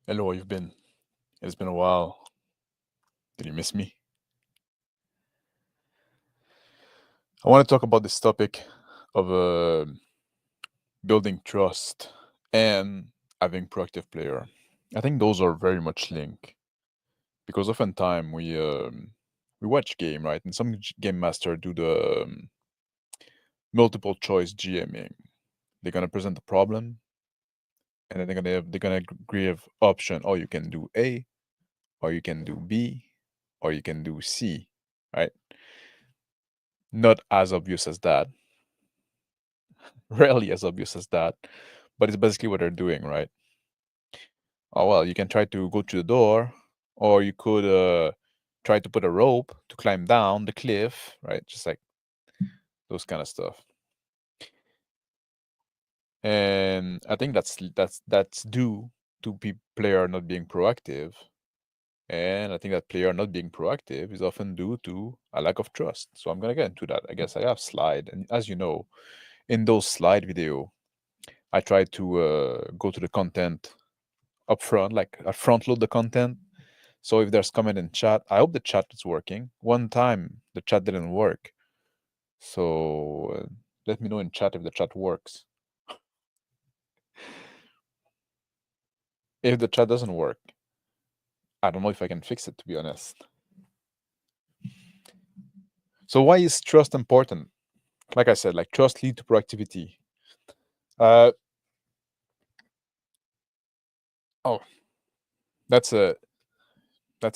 Hello, you've been. It's been a while. Did you miss me? I want to talk about this topic of building trust and having proactive player. I think those are very much linked because oftentimes we watch game, right, and some game master do the multiple choice GMing. They're gonna present the problem, and then they're gonna give option. Oh, you can do A, or you can do B, or you can do C, right? Not as obvious as that, rarely as obvious as that, but it's basically what they're doing, right? Oh, well, you can try to go to the door, or you could try to put a rope to climb down the cliff, right? Just like those kind of stuff. And I think that's due to player not being proactive. And I think that player not being proactive is often due to a lack of trust. So I'm gonna get into that. I guess I have slide, and as you know, in those slide video, I try to go to the content up front, like I front load the content. So if there's comment in chat, I hope the chat is working. One time the chat didn't work. So let me know in chat if the chat works. If the chat doesn't work, I don't know if I can fix it, to be honest. So why is trust important? Like I said, like trust lead to proactivity. Uh, oh, that's a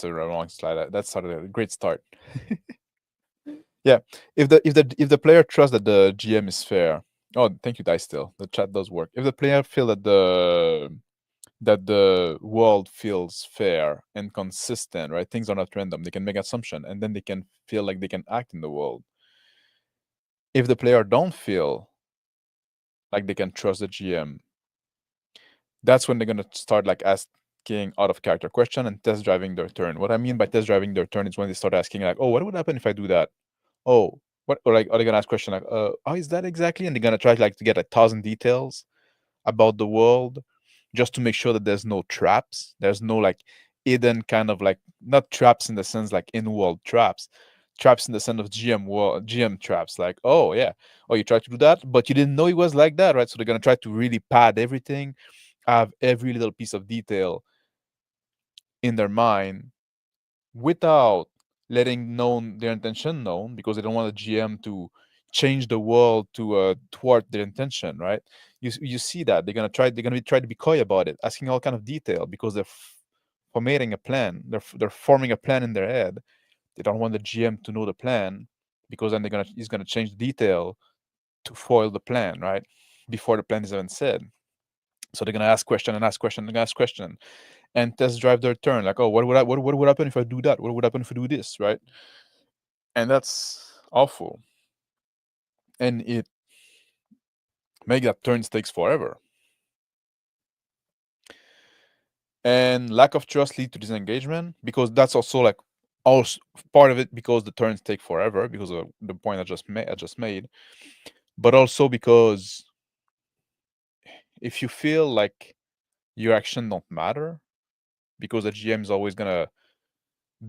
wrong slide. That's a great start. Yeah, if the player trusts that the GM is fair. Oh, thank you, Dice. Still, the chat does work. If the player feel that the world feels fair and consistent, right? Things are not random. They can make assumption, and then they can feel like they can act in the world. If the player don't feel like they can trust the GM, that's when they're gonna start like asking out of character question and test driving their turn. What I mean by test driving their turn is when they start asking like, "Oh, what would happen if I do that?" Oh, what? Or like, are they gonna ask question like, "How is that exactly?" And they're gonna try like to get 1,000 details about the world just to make sure that there's no traps. There's no like hidden kind of like not traps in the sense like in world traps. Traps in the sense of GM traps, like, oh yeah, oh you tried to do that, but you didn't know it was like that, right? So they're gonna try to really pad everything, have every little piece of detail in their mind without letting known their intention known because they don't want the GM to change the world to thwart their intention, right? You see that they're gonna be try to be coy about it, asking all kind of detail because they're formatting a plan. They're forming a plan in their head. They don't want the GM to know the plan because then he's gonna change the detail to foil the plan, right? Before the plan is even said. So they're gonna ask question and ask question and ask question and test drive their turn. Like, oh, what would happen if I do that? What would happen if I do this? Right? And that's awful. And it make that turns takes forever. And lack of trust lead to disengagement because that's also like also part of it because the turns take forever because of the point I just made, but also because if you feel like your action don't matter because the GM is always gonna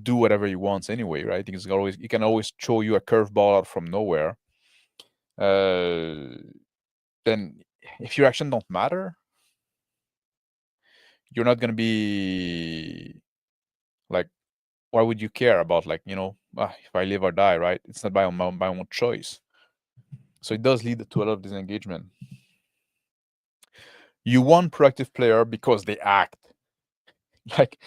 do whatever he wants anyway, right? He can always throw you a curveball out from nowhere. Uh, then if your action don't matter, you're not gonna be like, why would you care about like if I live or die, right? It's not by my own choice. So it does lead to a lot of disengagement. You want proactive player because they act. Like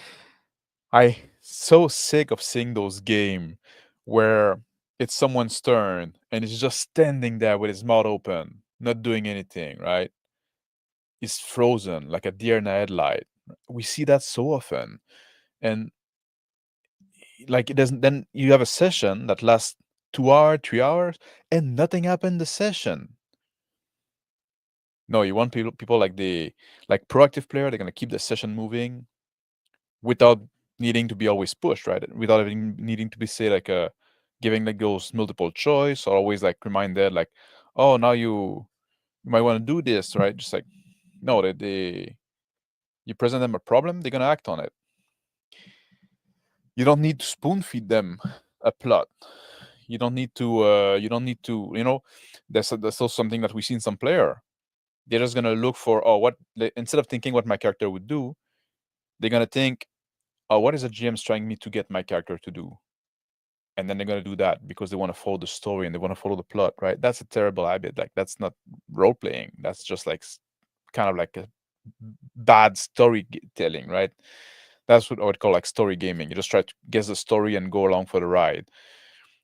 I so sick of seeing those game where it's someone's turn and he's just standing there with his mouth open, not doing anything, right? He's frozen like a deer in a headlight. We see that so often. And like it doesn't then you have a session that lasts 2 hours, 3 hours, and nothing happened in the session. No, you want people like proactive player, they're gonna keep the session moving without needing to be always pushed, right? Without even needing to be say like giving like those multiple choice or always like reminded like, oh now you might want to do this, right? Just like no, they You present them a problem, they're gonna act on it. You don't need to spoon feed them a plot. You don't need to. That's also something that we see in some player. They're just gonna look for, instead of thinking what my character would do, they're gonna think, oh, what is the GM's trying me to get my character to do? And then they're gonna do that because they want to follow the story and they want to follow the plot, right? That's a terrible habit. Like that's not role playing. That's just like kind of like a bad storytelling, right? That's what I would call like story gaming. You just try to guess the story and go along for the ride.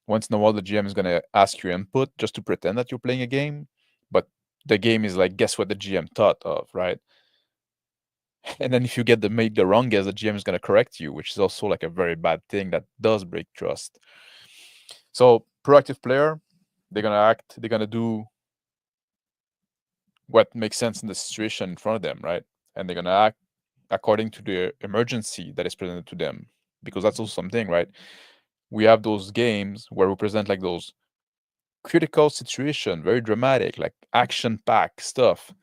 Once in a while, the GM is gonna ask your input just to pretend that you're playing a game, but the game is like, guess what the GM thought of, right? And then if you make the wrong guess, the GM is gonna correct you, which is also like a very bad thing that does break trust. So proactive player, they're gonna act, they're gonna do what makes sense in the situation in front of them, right? And they're gonna act according to the emergency that is presented to them, because that's also something, right? We have those games where we present like those critical situation, very dramatic, like action-packed stuff,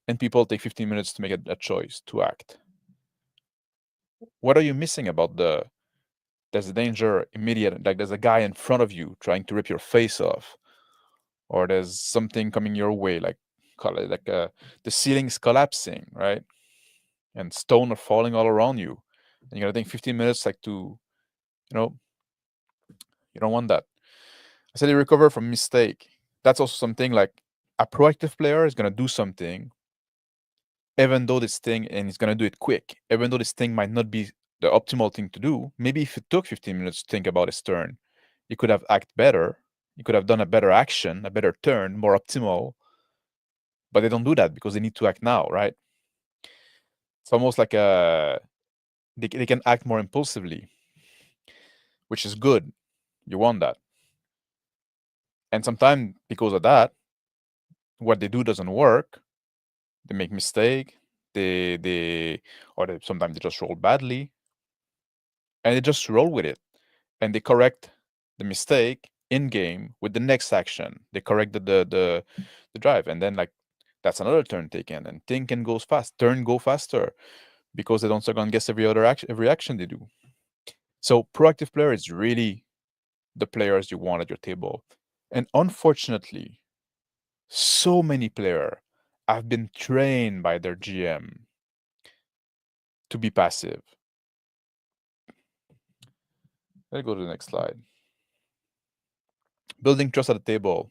and people take 15 minutes to make a choice to act. What are you missing about there's a danger immediate, like there's a guy in front of you trying to rip your face off, or there's something coming your way, like the ceiling's collapsing, right? And stone are falling all around you. And you're gonna take 15 minutes like to, you know, you don't want that. I said you recover from mistake. That's also something like a proactive player is gonna do something, even though this thing, and he's gonna do it quick, even though this thing might not be the optimal thing to do. Maybe if it took 15 minutes to think about his turn, he could have acted better. He could have done a better action, a better turn, more optimal. But they don't do that because they need to act now, right? It's almost like they can act more impulsively, which is good. You want that. And sometimes because of that, what they do doesn't work. They make mistake. Sometimes they just roll badly, and they just roll with it, and they correct the mistake in game with the next action. They correct the drive, and then like that's another turn taken, and thing can go fast. Turn go faster because they don't second guess every action they do. So proactive player is really the players you want at your table, and unfortunately, so many players have been trained by their GM to be passive. Let's go to the next slide. Building trust at the table.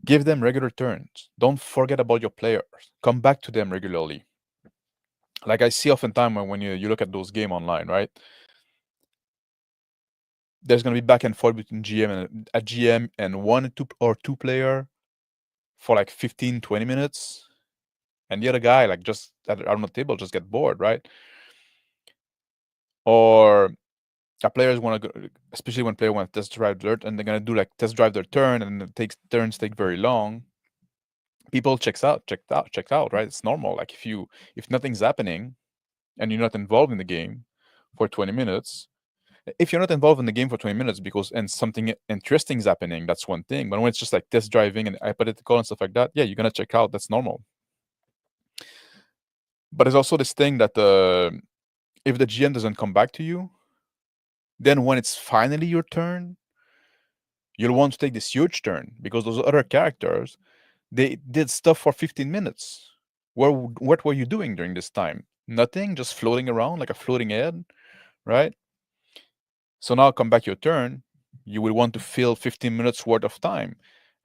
Give them regular turns. Don't forget about your players. Come back to them regularly. Like I see oftentimes when you look at those games online, right? There's gonna be back and forth between GM and a GM and one or two player for like 15, 20 minutes. And the other guy, like just on the table, just get bored, right? Or a players want to go, especially when player want to test drive dirt, and they're gonna do like test drive their turn, and it takes turns take very long. People check out, right? It's normal. Like if nothing's happening and you're not involved in the game for 20 minutes, if you're not involved in the game for 20 minutes because and something interesting is happening, that's one thing. But when it's just like test driving and hypothetical and stuff like that, yeah, you're gonna check out. That's normal. But there's also this thing that if the GM doesn't come back to you, then when it's finally your turn, you'll want to take this huge turn because those other characters, they did stuff for 15 minutes. What were you doing during this time? Nothing, just floating around like a floating head, right? So now come back your turn, you will want to fill 15 minutes worth of time.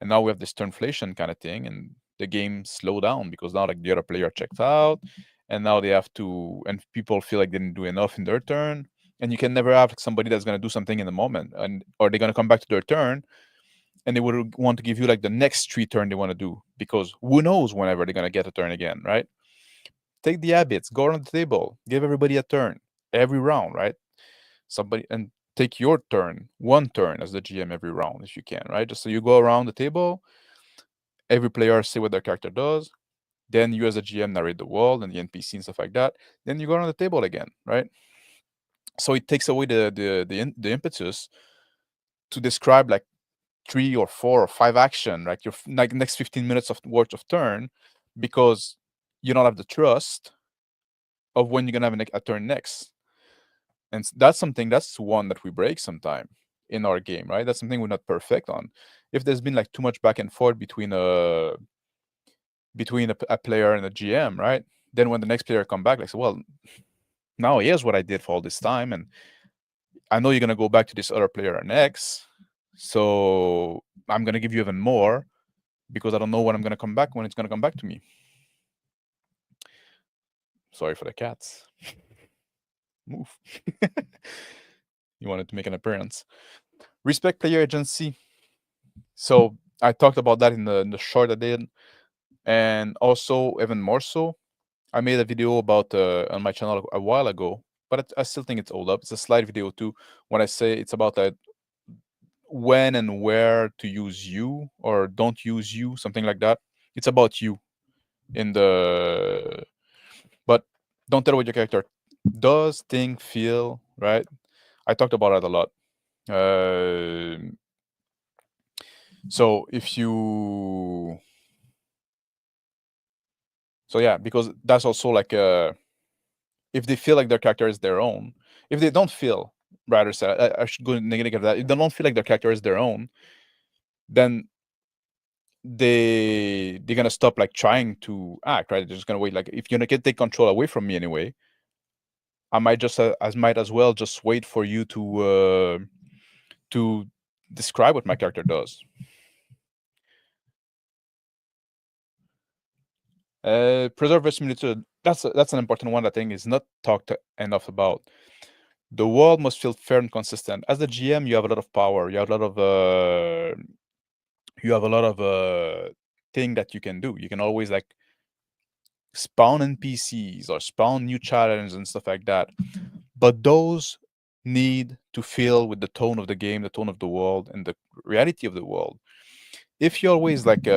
And now we have this turnflation kind of thing, and the game slow down because now like the other player checked out, and now they have to, and people feel like they didn't do enough in their turn. And you can never have like, somebody that's gonna do something in the moment, and or they're gonna come back to their turn and they would want to give you like the next 3 turn they want to do because who knows whenever they're gonna get a turn again, right? Take the habits, go around the table, give everybody a turn every round, right? Somebody and take your turn, one turn as the GM every round if you can, right? Just so you go around the table, every player say what their character does, then you as a GM narrate the world and the NPC and stuff like that. Then you go around the table again, right? So it takes away the impetus to describe like 3 or 4 or 5 action, like your like next 15 minutes of worth of turn, because you don't have the trust of when you're gonna have a turn next. And that's something, that's one that we break sometime in our game, right? That's something we're not perfect on. If there's been like too much back and forth between a player and a GM, right? Then when the next player come back, like, so, well, now here's what I did for all this time, and I know you're gonna go back to this other player next, so I'm gonna give you even more because I don't know when I'm gonna come back, when it's gonna come back to me. Sorry for the cats. Move. You wanted to make an appearance. Respect player agency. So I talked about that in the short I did, and also even more so, I made a video about on my channel a while ago, but I still think it's old up. It's a slide video too. When I say it's about when and where to use you or don't use you, something like that. It's about you in the, but don't tell what your character does, think, feel, right? I talked about that a lot. So if you, so yeah, because that's also like if they feel like their character is their own, if they don't feel, rather said, I should go negative that. If they don't feel like their character is their own, then they're gonna stop like trying to act, right? They're just gonna wait. Like if you're gonna take control away from me anyway, I might just might as well just wait for you to describe what my character does. Preserve verisimilitude. That's an important one. I think is not talked enough about. The world must feel fair and consistent. As the GM, you have a lot of power. You have a lot of thing that you can do. You can always like spawn NPCs or spawn new challenges and stuff like that. But those need to feel with the tone of the game, the tone of the world, and the reality of the world. If you're always like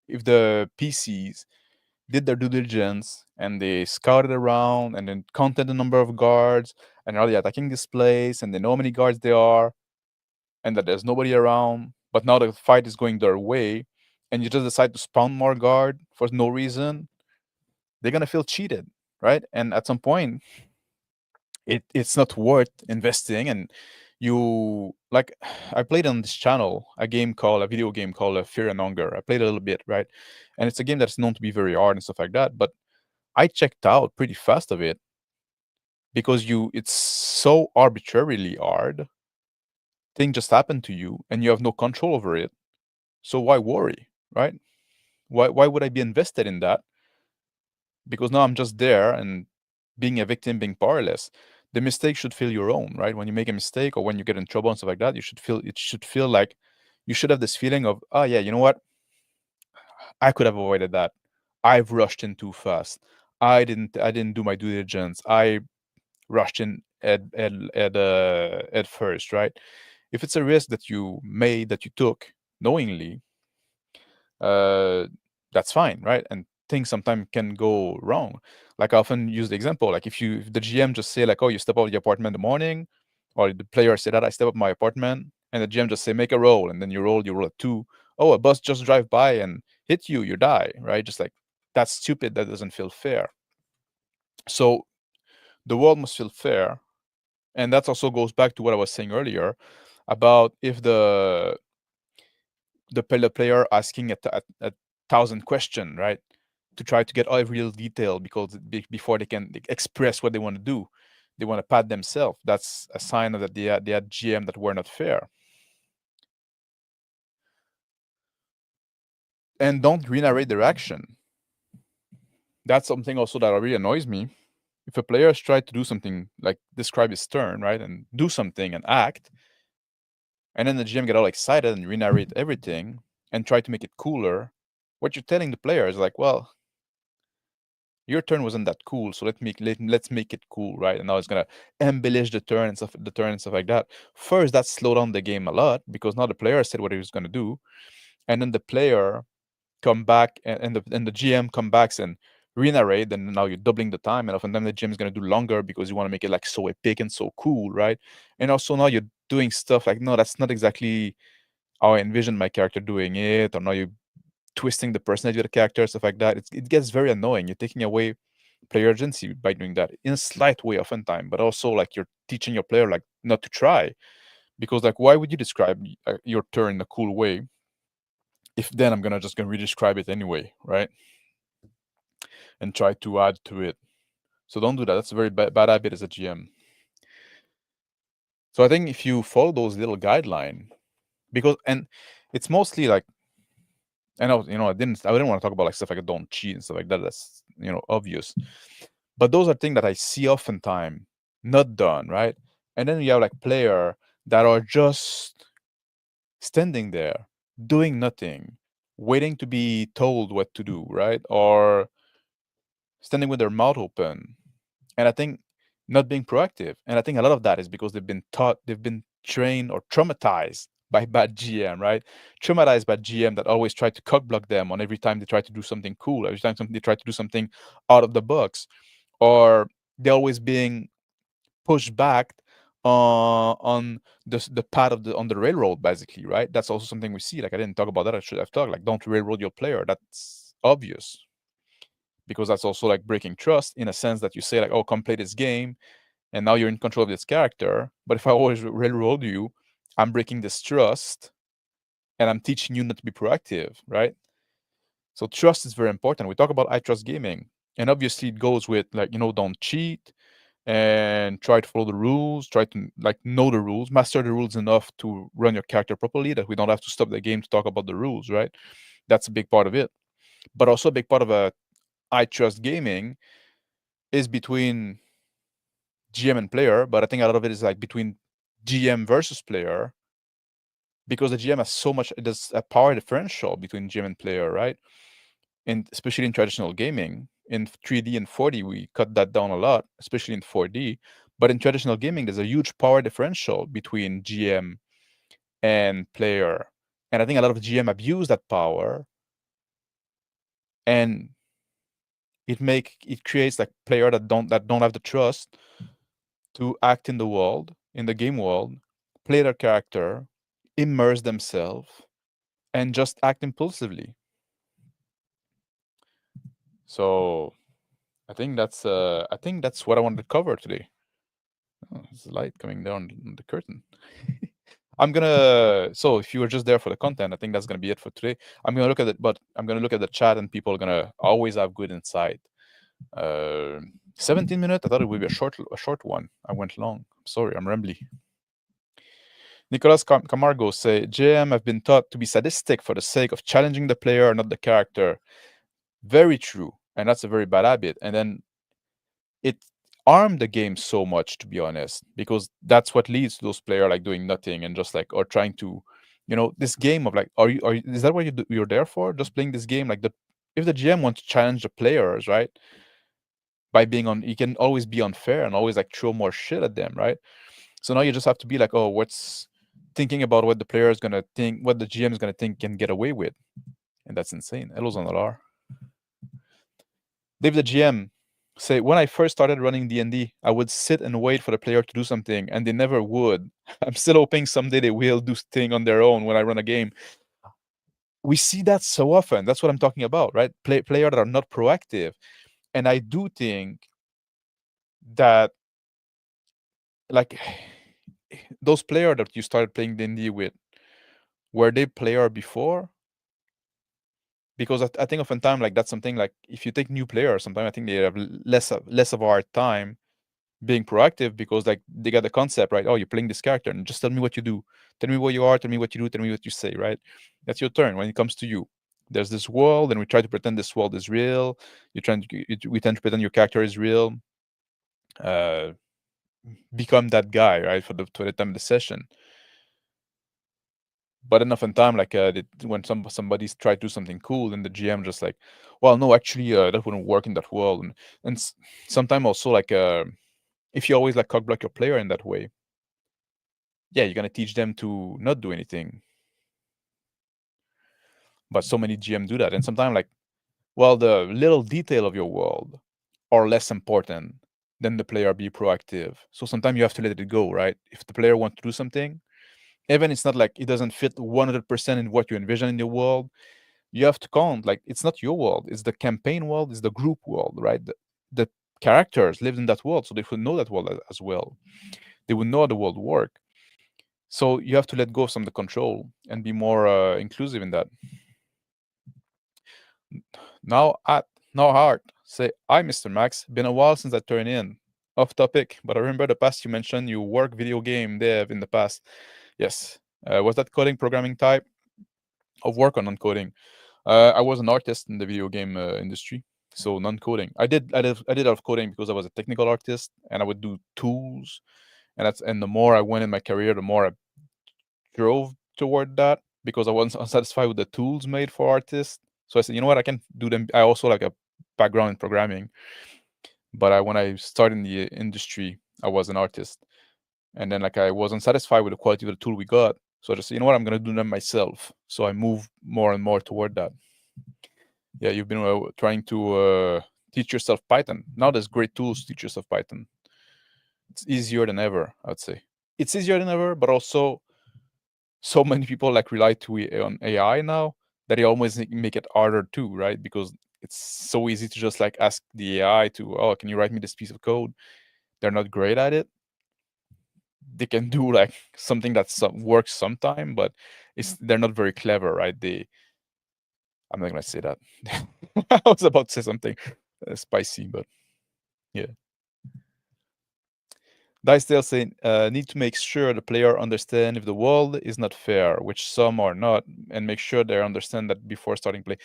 if the PCs did their due diligence and they scouted around and then counted the number of guards and are they attacking this place and they know how many guards there are and that there's nobody around, but now the fight is going their way and you just decide to spawn more guard for no reason, they're gonna feel cheated, right? And at some point, it's not worth investing. And you like, I played on this channel a video game called Fear and Hunger. I played a little bit, right? And it's a game that's known to be very hard and stuff like that. But I checked out pretty fast of it because it's so arbitrarily hard. Thing just happened to you and you have no control over it. So why worry, right? Why would I be invested in that? Because now I'm just there and being a victim, being powerless. The mistake should feel your own, right? When you make a mistake or when you get in trouble and stuff like that, it should feel like you should have this feeling of, oh yeah, you know what? I could have avoided that. I've rushed in too fast. I didn't do my due diligence. I rushed in at first, right? If it's a risk that you made, that you took knowingly, uh, that's fine, right? And things sometimes can go wrong. Like I often use the example, like if the GM just say like, oh, you step out of the apartment in the morning, or the player say that I step up my apartment, and the GM just say make a roll, and then you roll a 2. Oh, a bus just drive by and hit you, you die, right? Just like that's stupid. That doesn't feel fair. So the world must feel fair, and that also goes back to what I was saying earlier about if the player asking a thousand question, right, to try to get every little detail because before they can express what they want to do, they want to pat themselves. That's a sign that they had GM that were not fair. And don't re-narrate their action. That's something also that really annoys me. If a player tries to do something like describe his turn, right, and do something and act, and then the GM get all excited and re-narrate everything and try to make it cooler, what you're telling the player is like, well, your turn wasn't that cool, so let's make it cool, right? And now it's gonna embellish the turn and stuff like that. First, that slowed down the game a lot because now the player said what he was gonna do, and then the player come back and the GM come back and re-narrate, and now you're doubling the time, and often the GM is gonna do longer because you want to make it like so epic and so cool, right? And also now you're doing stuff like, no, that's not exactly how I envisioned my character doing it, or now twisting the personality of the character, stuff like that. It gets very annoying. You're taking away player agency by doing that in a slight way, oftentimes, but also like you're teaching your player like not to try, because like why would you describe your turn in a cool way if then I'm gonna re-describe it anyway, right? And try to add to it. So don't do that. That's a very bad habit as a GM. So I think if you follow those little guideline, because and it's mostly like I know I didn't want to talk about like stuff like don't cheat and stuff like that. That's obvious. But those are things that I see oftentimes not done, right? And then you have like player that are just standing there doing nothing, waiting to be told what to do, right? Or standing with their mouth open. And I think not being proactive. And I think a lot of that is because they've been trained or traumatized by bad GM, right? Traumatized by GM that always try to cock block them on every time they try to do something cool, every time they try to do something out of the box, or they're always being pushed back on the path of the on the railroad, basically, right? That's also something we see. Like I didn't talk about that. I should have talked. Like don't railroad your player. That's obvious because that's also like breaking trust in a sense that you say like, oh, come play this game, and now you're in control of this character. But if I always railroad you, I'm breaking this trust, and I'm teaching you not to be proactive, right? So trust is very important. We talk about I trust gaming, and obviously it goes with like don't cheat and try to follow the rules, try to like know the rules, master the rules enough to run your character properly, that we don't have to stop the game to talk about the rules, right? That's a big part of it. But also a big part of a I trust gaming is between GM and player, but I think a lot of it is like between GM versus player, because the GM has so much, there's a power differential between GM and player, right? And especially in traditional gaming, in 3D and 4D, we cut that down a lot, especially in 4D. But in traditional gaming, there's a huge power differential between GM and player. And I think a lot of GM abuse that power, and it creates like player that don't have the trust to act in the world, in the game world, play their character, immerse themselves, and just act impulsively. So I think that's what I wanted to cover today. Oh, there's light coming down the curtain. So if you were just there for the content, I think that's gonna be it for today. I'm gonna look at the chat, and people are gonna always have good insight. 17 minutes. I thought it would be a short one. I went long. Sorry, I'm rambly. Nicolas Camargo say JM have been taught to be sadistic for the sake of challenging the player, not the character. Very true, and that's a very bad habit. And then it armed the game so much, to be honest, because that's what leads to those players like doing nothing and just like or trying to, this game of like, is that what you're there for? Just playing this game like if the GM wants to challenge the players, right? By being on, you can always be unfair and always like throw more shit at them, right? So now you just have to be like, oh, what's thinking about what the player is gonna think, what the GM is gonna think can get away with, and that's insane. Hello, Zonalar. Dave, the GM, say when I first started running D&D, I would sit and wait for the player to do something, and they never would. I'm still hoping someday they will do thing on their own when I run a game. We see that so often. That's what I'm talking about, right? Players that are not proactive, and I do think that like those players that you started playing D&D with, were they player before? Because I think oftentimes like that's something like if you take new players, sometimes I think they have less of a hard time being proactive because like they got the concept, right? Oh, you're playing this character, and just tell me what you do, tell me what you are, tell me what you do, tell me what you say, right? That's your turn. When it comes to you, there's this world, and we try to pretend this world is real. We tend to pretend your character is real. uh Become that guy, right, for the time of the session. But enough in time, like when somebody's try to do something cool, and the GM just like, well, no, actually, that wouldn't work in that world, and sometimes also like if you always like cock block your player in that way, yeah, you're gonna teach them to not do anything. But so many GM do that, and sometimes like, well, the little detail of your world are less important than the player be proactive. So sometimes you have to let it go, right? If the player wants to do something, even it's not like it doesn't fit 100% in what you envision in your world, You have to count, like, it's not your world, it's the campaign world, it's the group world, right? The characters lived in that world, so they would know that world as well. They would know how the world work. So you have to let go of some of the control and be more inclusive in that. Now, now Hart say, "Hi, Mr. Max. Been a while since I turned in. Off topic, but I remember the past you mentioned you work video game dev in the past. Yes. Was that coding programming type of work or non-coding? I was an artist in the video game industry, so non-coding. I did a lot of coding because I was a technical artist, and I would do tools, and the more I went in my career, the more I drove toward that because I wasn't unsatisfied with the tools made for artists. So I said, you know what, I can do them. I also like a background in programming, but when I started in the industry, I was an artist, and then like I wasn't satisfied with the quality of the tool we got. So I just said, you know what, I'm gonna do them myself. So I moved more and more toward that. Yeah, you've been trying to teach yourself Python. Now there's great tools to teach yourself Python. It's easier than ever, I'd say. It's easier than ever, but also so many people like rely on AI now that they always make it harder too, right? Because it's so easy to just like ask the AI to, oh, can you write me this piece of code? They're not great at it. They can do like something that works sometime, but they're not very clever, right? I'm not gonna say that. I was about to say something spicy, but yeah. Dicedale saying, need to make sure the player understand if the world is not fair, which some are not, and make sure they understand that before starting play.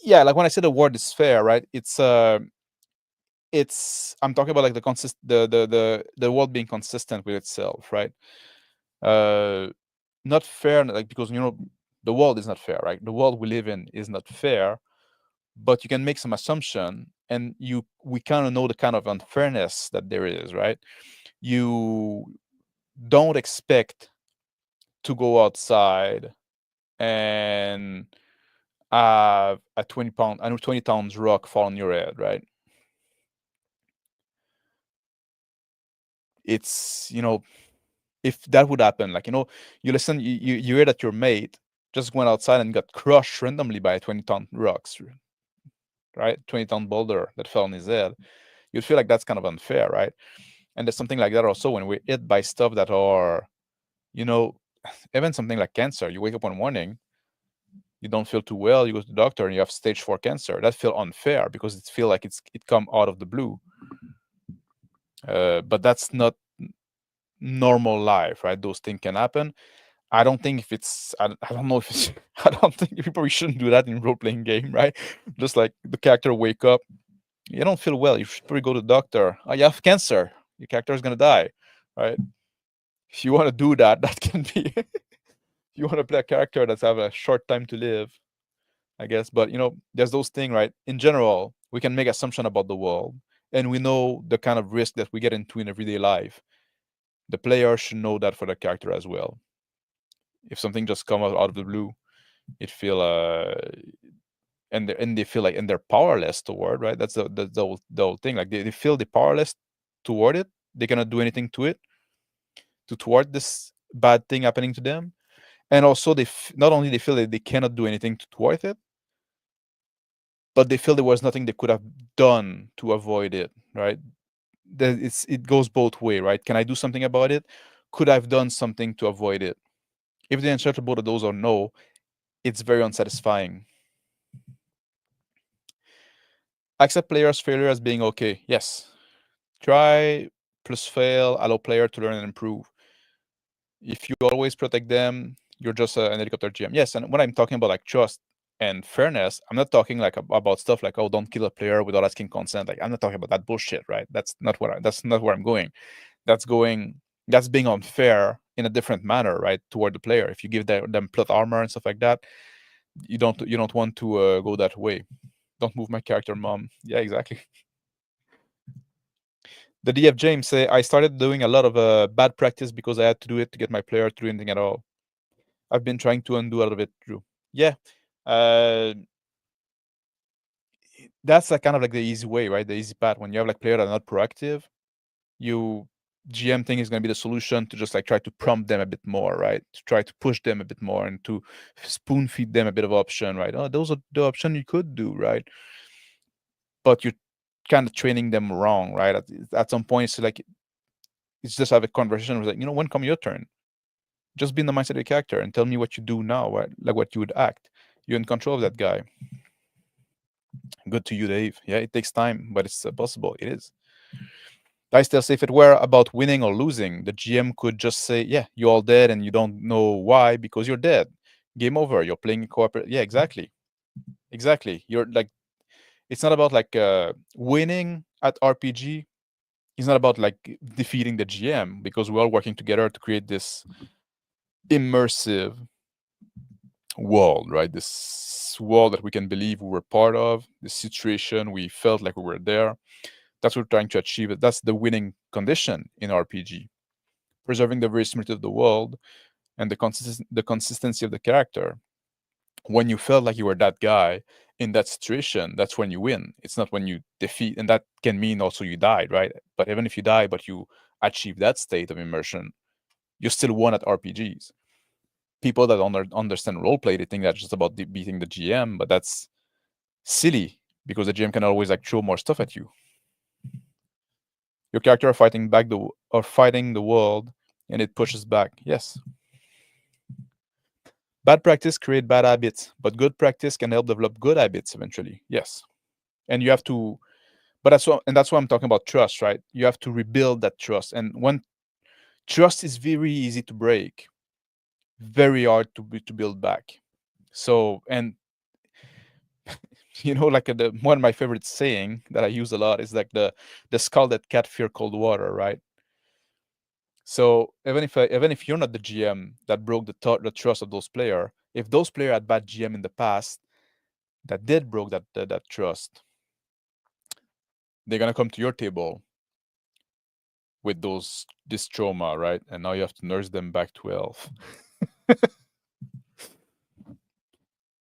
Yeah, like when I say the world is fair, right? It's I'm talking about like the world being consistent with itself, right? Uh, not fair, like because the world is not fair, right? The world we live in is not fair, but you can make some assumption, and we kind of know the kind of unfairness that there is, right? You don't expect to go outside and a 20 pounds rock fall on your head, right? It's if that would happen, like you listen, you hear that your mate just went outside and got crushed randomly by a 20-ton rocks, right? 20-ton boulder that fell on his head. You'd feel like that's kind of unfair, right? And there's something like that also when we're hit by stuff that are, you know, even something like cancer. You wake up one morning, you don't feel too well, you go to the doctor and you have stage 4 cancer. That feel unfair because it feel like it come out of the blue. But that's not normal life, right? Those things can happen. I don't think if it's I don't know if it's I don't think you probably shouldn't do that in role-playing game, right? Just like the character wake up, you don't feel well, you should probably go to the doctor. Oh, you have cancer, your character is gonna die, right? If you want to do that, that can be you want to play a character that's have a short time to live, I guess. But there's those things, right? In general, we can make assumption about the world, and we know the kind of risk that we get into in everyday life. The player should know that for the character as well. If something just come out of the blue, it feel and they feel like and they're powerless toward, right? That's the whole thing. Like they feel they're powerless toward it. They cannot do anything to it to toward this bad thing happening to them. And also not only they feel that they cannot do anything to thwart it, but they feel there was nothing they could have done to avoid it, right? It goes both way, right? Can I do something about it? Could I have done something to avoid it? If the answer to both of those are no, it's very unsatisfying. Accept player's failure as being okay. Yes. Try plus fail, allow player to learn and improve. If you always protect them, you're just an helicopter GM. Yes, and when I'm talking about like trust and fairness, I'm not talking like about stuff like, oh, don't kill a player without asking consent. Like I'm not talking about that bullshit, right? That's not where I'm going. That's being unfair in a different manner, right, toward the player. If you give them plot armor and stuff like that, you don't want to go that way. Don't move my character, mom. Yeah, exactly. The DF James say, I started doing a lot of bad practice because I had to do it to get my player to do anything at all. I've been trying to undo a lot of it, Drew. Yeah. Uh, that's like kind of like the easy way, right? The easy path. When you have like players that are not proactive, you GM thing is going to be the solution to just like try to prompt them a bit more, right? To try to push them a bit more and to spoon feed them a bit of option, right? Oh, those are the option you could do, right? But you're kind of training them wrong, right? At some point, it's like it's just have a conversation with like, when come your turn? Just be in the mindset of the character and tell me what you do now, right? Like what you would act. You're in control of that guy. Good to you, Dave. Yeah, it takes time, but it's possible. It is. I still say if it were about winning or losing, the GM could just say, yeah, you're all dead and you don't know why because you're dead. Game over. You're playing cooperative. Yeah, exactly. Exactly. You're like, it's not about like winning at RPG. It's not about like defeating the GM because we're all working together to create this immersive world, right? This world that we can believe we were part of, this situation we felt like we were there. That's what we're trying to achieve. That's the winning condition in RPG. Preserving the very spirit of the world and the consistency of the character. When you felt like you were that guy in that situation, that's when you win. It's not when you defeat, and that can mean also you died, right? But even if you die, but you achieve that state of immersion, you still won at RPGs. People that understand roleplay, they think that's just about beating the GM, but that's silly because the GM can always like throw more stuff at you. Your character are fighting the world, and it pushes back. Yes. Bad practice create bad habits, but good practice can help develop good habits eventually. Yes. And you have to, but that's why I'm talking about trust, right? You have to rebuild that trust. And when trust is very easy to break, very hard to build back. So, and like one of my favorite saying that I use a lot is like the scalded cat fear cold water, right? So even if you're not the GM that broke the trust of those player, if those player had bad GM in the past that did broke that trust, they're gonna come to your table with this trauma, right? And now you have to nurse them back to health.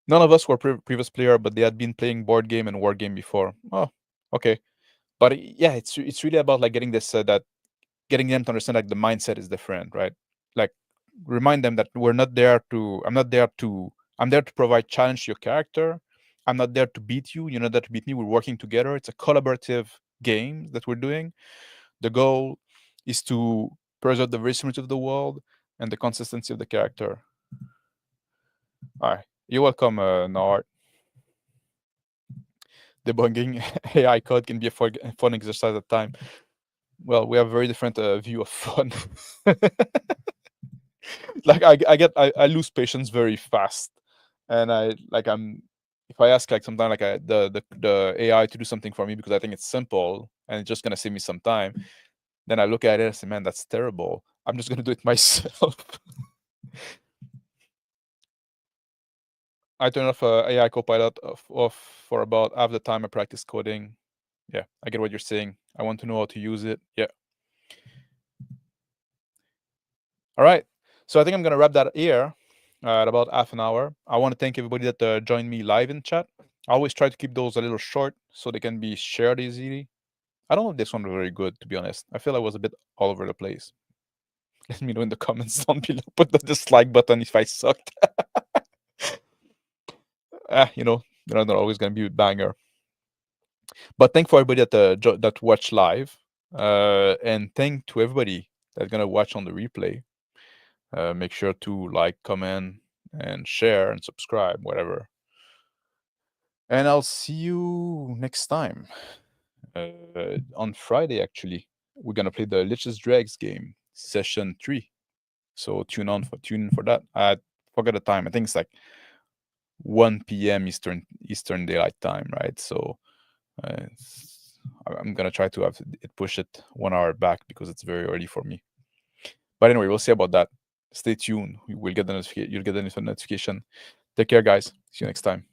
None of us were previous player, but they had been playing board game and war game before. Oh, okay. But yeah, it's really about like getting this getting them to understand like the mindset is different, right? Like remind them that I'm there to provide challenge to your character. I'm not there to beat you. You're not there to beat me. We're working together. It's a collaborative game that we're doing. The goal is to preserve the versatility of the world and the consistency of the character. All right. You're welcome, Nard. Debugging AI code can be a fun exercise at time. Well, we have a very different view of fun. Like I lose patience very fast, and if I ask like sometimes like the AI to do something for me because I think it's simple and it's just gonna save me some time, then I look at it and say, man, that's terrible. I'm just gonna do it myself. I turn off AI Copilot off for about half the time I practice coding. Yeah, I get what you're saying. I want to know how to use it. Yeah. All right. So I think I'm gonna wrap that here at about half an hour. I want to thank everybody that joined me live in chat. I always try to keep those a little short so they can be shared easily. I don't know if this one was very good, to be honest. I feel I was a bit all over the place. Let me know in the comments down below. Put the dislike button if I sucked. They're not always gonna be a banger. But thank for everybody that watched live, and thank to everybody that's gonna watch on the replay. Make sure to like, comment, and share and subscribe, whatever. And I'll see you next time. On Friday, actually, we're gonna play the Lich's Dregs game, session 3. So tune in for that. I forgot the time. I think it's like 1 p.m. Eastern Daylight Time, right? So I'm gonna try to have it push it 1 hour back because it's very early for me. But anyway, we'll see about that. Stay tuned. You'll get the notification. Take care, guys. See you next time.